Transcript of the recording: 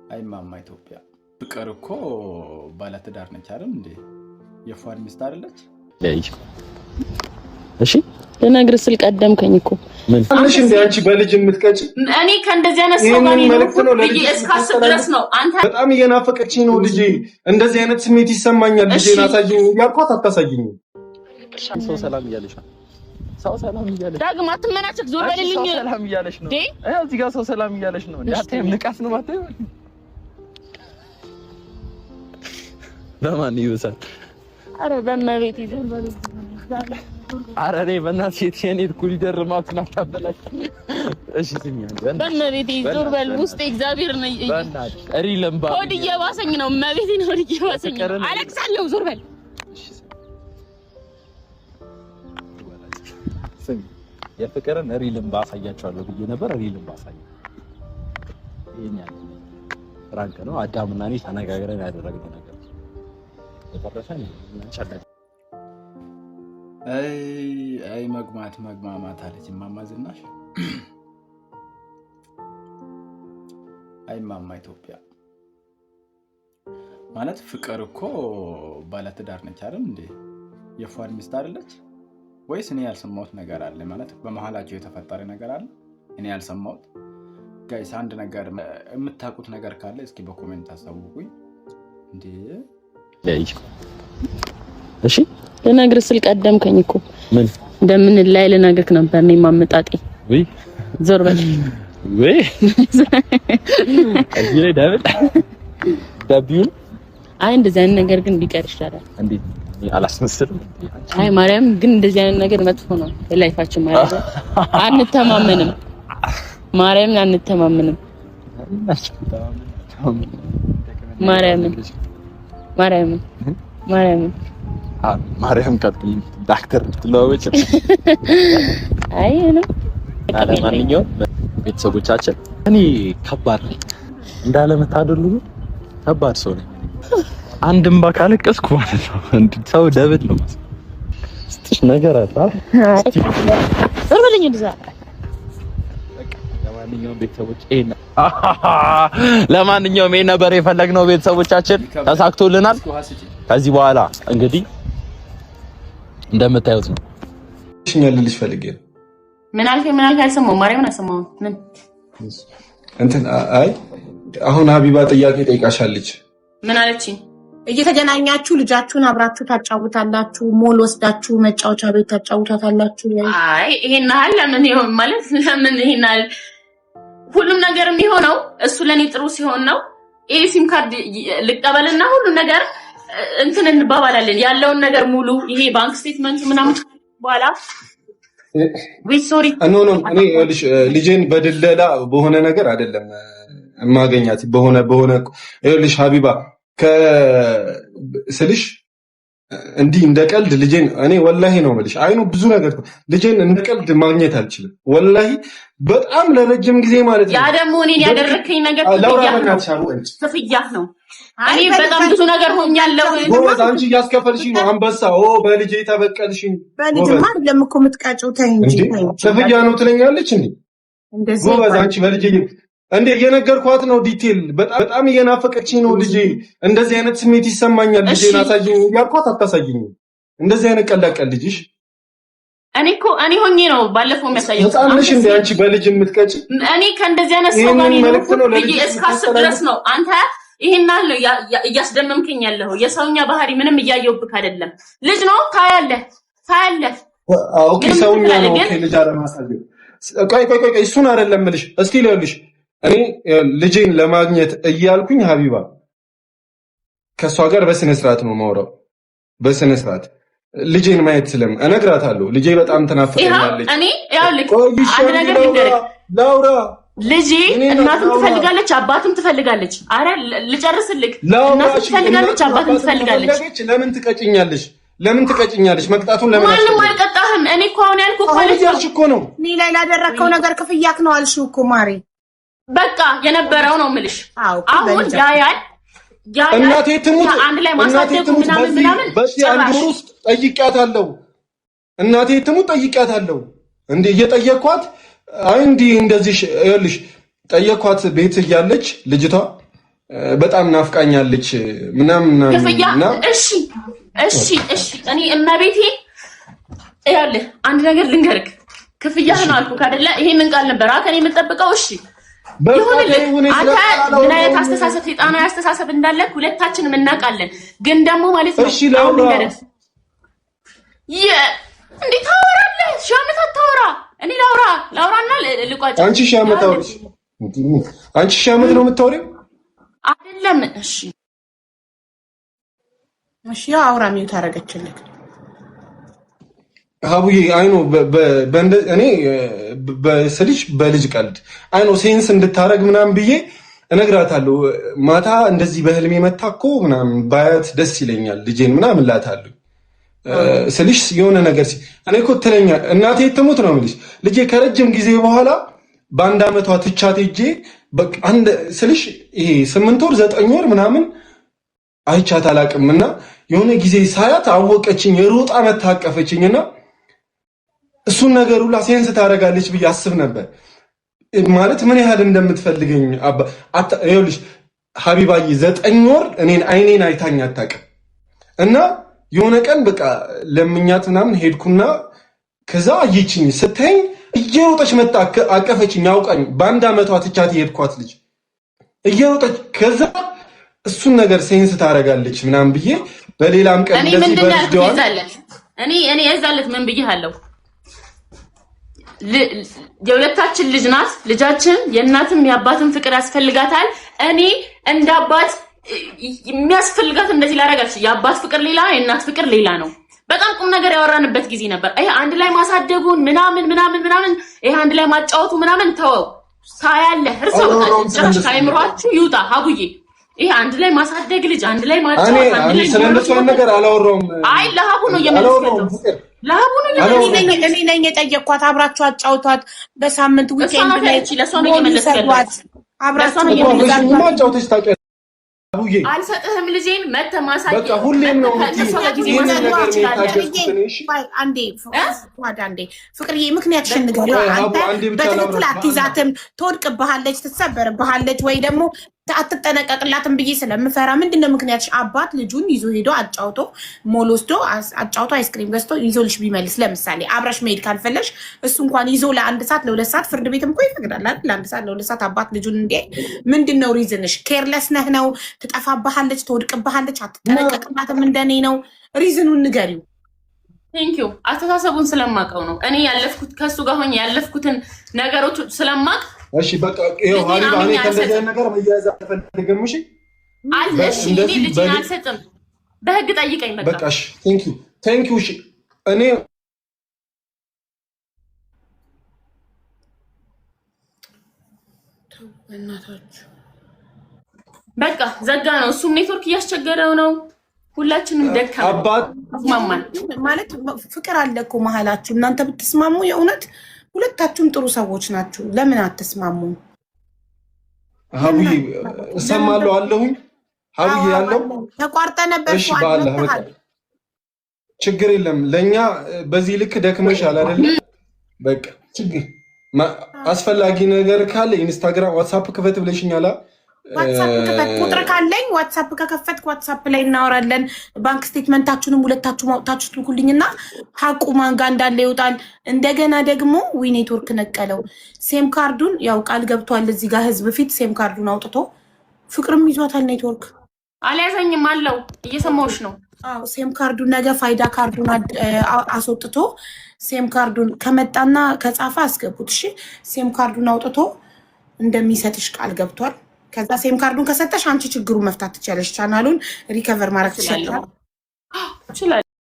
አይማማ ኢትዮጵያ ፍቅር እኮ ባለትዳር ነች አይደል እንዴ? የፏን ሚስት አይደለች? እሺ ለነግርህ ስል ቀደምከኝ እኮ ምን አንቺ እንደ አንቺ በልጅ የምትቀጭ እኔ ከእንደዚህ አይነት ሰው ጋር ነው ልጅ እስካስብ ድረስ ነው። አንተ በጣም እየናፈቀችኝ ነው ልጅ። እንደዚህ አይነት ስሜት ይሰማኛል ልጅ። ናሳጂኝ ያልኳት አታሳጂኝ። ሰው ሰላም እያለሽ ነው። ሰው ሰላም እያለሽ ዳግም አትመናጨቅ። ዞር በልልኝ። ሰው ሰላም እያለሽ ነው። አይ እዚህ ጋር ሰው ሰላም እያለሽ ነው። እንዳትም ንቃት ነው ማለት ለማን ይውሳል? አረ በመቤት ይዞር በሉ። አረ እኔ በእናትህ የኔ ኩሊደር ማውትና ታበላሽ። እሺ ሲሚያን በመቤት ይዞር በሉ። ውስጥ እግዚአብሔር ነው። በእናትህ ሪለምባ ሆድ እየባሰኝ ነው። መቤት ነው ሆድ እየባሰኝ። አለቅሳለሁ። ዞር በል። ስሚ የፍቅርን ሪለምባ አሳያቸዋለሁ ብዬ ነበር። ሪለምባ አሳየ ይሄኛ ፍራንክ ነው። አዳምና እኔ ተነጋግረን ያደረግነው ነገር ተፈረሰኝ እንቻለን። አይ መግማማት አለች ማማ ዝናሽ። አይ ማማ ኢትዮጵያ ማለት ፍቅር እኮ ባለትዳር ነች አይደል እንዴ? የፏን ሚስት አይደለች ወይስ እኔ ያልሰማሁት ነገር አለ? ማለት በመሃላቸው የተፈጠረ ነገር አለ እኔ ያልሰማሁት? ጋይስ አንድ ነገር የምታውቁት ነገር ካለ እስኪ በኮሜንት አሳውቁኝ እንዴ። እሺ ለነግርህ ስል ቀደምከኝ እኮ ምን እንደምን ላይ ልነግርህ ነበር ነው ማመጣጤ። ወይ ዞር በል ወይ አጅሬ ዳቢው አይ እንደዚህ አይነት ነገር ግን ቢቀር ይሻላል እንዴ? አላስመስልም። አይ ማርያም ግን እንደዚህ አይነት ነገር መጥፎ ነው ለላይፋችን ማለት ነው። አንተማመንም ማርያም አንተማመንም። ማርያም ቀጥል ዳክተር ትለዋወጭ። አይ ነው ለማንኛውም ቤተሰቦቻችን እኔ ከባድ ነኝ እንዳለመታደሉ ከባድ ሰው ነኝ። አንድም ባካለቀስኩ ማለት ነው እንዴ ሰው ደብል ነው እስቲ ነገር አጣ ወርበልኝ እንደዛ። ለማንኛውም ይሄ ነበር የፈለግነው ቤተሰቦቻችን፣ ተሳክቶልናል። ከዚህ በኋላ እንግዲህ እንደምታዩት ነው። እሺኛልልሽ ፈልጌ ምን አልከኝ አልሰማሁም። ማርያምን አልሰማሁም። ምን እንትን አይ አሁን ሀቢባ ጥያቄ ጠይቃሻለች። ምን አለችኝ? እየተገናኛችሁ ልጃችሁን አብራችሁ ታጫውታላችሁ፣ ሞል ወስዳችሁ መጫወቻ ቤት ታጫውታታላችሁ። አይ ይሄን ያህል ለምን ይሆን ማለት ለምን ይሄን ያህል ሁሉም ነገር የሚሆነው እሱ ለኔ ጥሩ ሲሆን ነው። ይሄ ሲም ካርድ ልቀበልና ሁሉ ነገር እንትን እንባባላለን። ያለውን ነገር ሙሉ ይሄ ባንክ ስቴትመንት ምናምን በኋላ ወይ ሶሪ ኖ እኔ ልጄን በድለላ በሆነ ነገር አይደለም ማገኛት በሆነ ይኸውልሽ ሀቢባ ከስልሽ እንዲህ እንደ ቀልድ ልጄን እኔ ወላሂ ነው የምልሽ። አይኑ ብዙ ነገር ልጄን እንደ ቀልድ ማግኘት አልችልም ወላሂ። በጣም ለረጅም ጊዜ ማለት ነው። ያ ደግሞ እኔን ያደረከኝ ነገር ክፍያ ነው። እኔ በጣም ብዙ ነገር ሆኛለሁ። ጎበዝ አንቺ እያስከፈልሽኝ ነው። አንበሳ በልጄ ተበቀልሽኝ። በልጅማ አይደለም እኮ የምትቃጨው ተይ እንጂ ክፍያ ነው ትለኛለች እንዴ? ጎበዝ አንቺ በልጄ እንዴ እየነገርኳት ነው ዲቴል። በጣም እየናፈቀችኝ ነው ልጄ። እንደዚህ አይነት ስሜት ይሰማኛል ልጄ። ናሳጂኝ ያልኳት አታሳጂኝ። እንደዚህ አይነት ቀላቀል ልጅሽ እኔ ሆኜ ነው ባለፈው የሚያሳየው። ህፃንሽ እንዴ አንቺ በልጅ የምትቀጭ? እኔ ከእንደዚህ አይነት ሰው ጋር ነው ልጅ እስካስብ ድረስ ነው። አንተ ይሄን አለ እያስደመምከኝ ያለው የሰውኛ ባህሪ ምንም እያየውብክ አይደለም። ልጅ ነው ታያለህ። ኦኬ ሰውኛ ነው። ኦኬ ልጅ አለማሳየው። ቆይ እሱን አይደለም ልሽ እስቲ ልልሽ እኔ ልጄን ለማግኘት እያልኩኝ ሀቢባ ከሷ ጋር በስነ ስርዓት ነው ማውራው። በስነ ስርዓት ልጄን ማየት እነግራታለሁ። ልጄ በጣም ትናፍቀኛለች። እኔ አንድ ነገር ልንገርህ ላውራ። ልጄ እናትም ትፈልጋለች አባትም ትፈልጋለች። አረ ልጨርስልክ። እናትም ትፈልጋለች አባትም ትፈልጋለች። ለምን ትቀጭኛለሽ? መቅጣቱን ለምን ማንም አልቀጣህም። እኔ እኮ አሁን ያልኩህ እኮ ነው። እኔ ላይ ላደረከው ነገር ክፍያክ ነው አልሽው እኮ ማሪ። በቃ የነበረው ነው የምልሽ። አሁን ያያል እናቴ ትሙት አንድ ላይ ማሳደግ ምናምን በዚህ አንድ ወር ውስጥ ጠይቂያታለሁ። እናቴ ትሙት ጠይቂያታለሁ። እንዴ እየጠየቅኳት አይ እንዲህ እንደዚህ ይኸውልሽ ጠየቅኳት ቤት እያለች ልጅቷ በጣም ናፍቃኛለች ምናምን እና እሺ እኔ እመቤቴ ያለህ አንድ ነገር ልንገርክ ክፍያ ነው አልኩህ አይደለ ይሄንን ቃል ነበር ከኔ የምጠብቀው እሺ አንተ ምን አይነት አስተሳሰብ ሴጣናዊ አስተሳሰብ እንዳለ ሁለታችንም እናውቃለን ግን ደግሞ ማለት ነው እሺ እንዴት ታወራለህ ሻመት አታወራ እኔ ላውራና ልቋጭ አንቺ ሻመት አውሪሽ አንቺ ሻመት ነው የምታወሪው አይደለም እሺ አውራ ሚው ታረጋችልክ ሀቡዬ አይኖ እኔ በስልሽ በልጅ ቀልድ አይኖ ሴንስ እንድታረግ ምናምን ብዬ እነግራታለሁ ማታ እንደዚህ በህልሜ መታኮ ምናምን ባያት ደስ ይለኛል ልጄን ምናምን እላታለሁ ስልሽ የሆነ ነገር እኔ እኮ ትለኛ እናቴ ትሙት ነው የምልሽ ልጄ ከረጅም ጊዜ በኋላ በአንድ አመቷ ትቻት ሄጄ አንድ ስልሽ ይሄ 8 ወር 9 ወር ምናምን አይቻት አላቅምና የሆነ ጊዜ ሳያት አወቀችኝ የሮጣ መታቀፈችኝና እሱን ነገር ሁላ ሴንስ ታደርጋለች ብዬ አስብ ነበር ማለት ምን ያህል እንደምትፈልገኝ ይኸውልሽ ሀቢባዬ 9 ወር እኔን አይኔን አይታኝ አታውቅም እና የሆነ ቀን በቃ ለምኛት ምናምን ሄድኩና ከዛ አየችኝ ስተኝ እየሮጠች መጣ አቀፈችኝ ያውቃኝ በአንድ አመቷ ትቻት ሄድኳት ልጅ እየሮጠች ከዛ እሱን ነገር ሴንስ ታደርጋለች ምናምን ብዬ በሌላም ቀን እንደዚህ በርጅዋል እኔ ያዛለት ምን ብዬሃለሁ የሁለታችን ልጅ ናት ልጃችን የእናትም የአባትም ፍቅር ያስፈልጋታል እኔ እንደ አባት የሚያስፈልጋት እንደዚህ ላረጋች የአባት ፍቅር ሌላ የእናት ፍቅር ሌላ ነው በጣም ቁም ነገር ያወራንበት ጊዜ ነበር ይሄ አንድ ላይ ማሳደጉን ምናምን ይሄ አንድ ላይ ማጫወቱ ምናምን ተወው ታያለህ እርሰው ጭራሽ ካይምሯችሁ ይውጣ ሀቡዬ ይሄ አንድ ላይ ማሳደግ ልጅ አንድ ላይ ማጫወት አንድ ላይ ስለነሱ ነገር አላወራውም አይ ለሀቡ ነው የመለስከው ለሀቡ ነው እኔ ነኝ የጠየቅኳት አብራችሁ አጫውቷት በሳምንት ዊኬንድ ላይ ለሷ ነው የመለስከው አብራችሁ ማጫወተሽ ታውቂያለሽ አቡዬ አልሰጥህም ልጄን መተህ ማሳደግ በቃ ሁሌም ነው አንዴ ፍቅርዬ ምክንያትሽን ንገሪው አንተ በትክክል አትይዛትም ትወድቅብሃለች ትሰበርብሃለች ወይ ደግሞ አትጠነቀቅላትም ብዬ ስለምፈራ ምንድነው ምክንያትሽ አባት ልጁን ይዞ ሄዶ አጫውቶ ሞል ወስዶ አጫውቶ አይስክሪም ገዝቶ ይዞልሽ ቢመልስ ለምሳሌ አብረሽ መሄድ ካልፈለሽ እሱ እንኳን ይዞ ለ1 ሰዓት ለ2 ሰዓት ፍርድ ቤትም እኮ ይፈቅዳል አይደል ለ1 ሰዓት ለ2 ሰዓት አባት ልጁን እንዴ ምንድነው ሪዝንሽ ኬርለስ ነህ ነው ትጠፋብሃለች ትወድቅብሃለች አትጠነቀቅላትም እንደኔ ነው ሪዝኑን ንገሪው ቴንክ ዩ አስተሳሰቡን ስለማቀው ነው እኔ ያለፍኩት ከሱ ጋር ሆኜ ያለፍኩትን ነገሮች ስለማቅ እሺ በቃ ይሄው ሀቢባ እኔ ከእንደዚህ ነገር መያዝ አልፈልግም እሺ አለሽ እኔ ልጅን አልሰጥም በህግ ጠይቀኝ በቃ እሺ ቴንክ ዩ እሺ እኔ እናታችሁ በቃ ዘጋ ነው እሱም ኔትወርክ እያስቸገረው ነው ሁላችንም ደካማ አባት ማማን ማለት ፍቅር አለ እኮ መሀላችሁ እናንተ ብትስማሙ የእውነት ሁለታችሁም ጥሩ ሰዎች ናችሁ ለምን አትስማሙ ሀቡዬ እሰማለሁ አለሁኝ ሀቡዬ ያለው ተቋርጠ ነበር እሺ ባላህ በቃ ችግር የለም ለኛ በዚህ ልክ ደክመሻል አይደል በቃ ችግር አስፈላጊ ነገር ካለ ኢንስታግራም ዋትስአፕ ክፈት ብለሽኛል ዋትስአፕ ከፈት ቁጥር ካለኝ ዋትስአፕ ከከፈትኩ ዋትስአፕ ላይ እናወራለን ባንክ ስቴትመንታችሁንም ሁለታችሁ ማውጣችሁ ትልኩልኝና ሀቁ ማን ጋር እንዳለ ይወጣል እንደገና ደግሞ ዊ ኔትወርክ ነቀለው ሴም ካርዱን ያው ቃል ገብቷል እዚህ ጋር ህዝብ ፊት ሴም ካርዱን አውጥቶ ፍቅርም ይዟታል ኔትወርክ አልያዘኝም አለው እየሰማሁሽ ነው አዎ ሴም ካርዱን ነገ ፋይዳ ካርዱን አስወጥቶ ሴም ካርዱን ከመጣና ከጻፈ አስገቡት እሺ ሴም ካርዱን አውጥቶ እንደሚሰጥሽ ቃል ገብቷል ከዛ ሴም ካርዱን ከሰጠሽ አንቺ ችግሩን መፍታት ትችያለሽ ቻናሉን ሪከቨር ማድረግ ትችላለሽ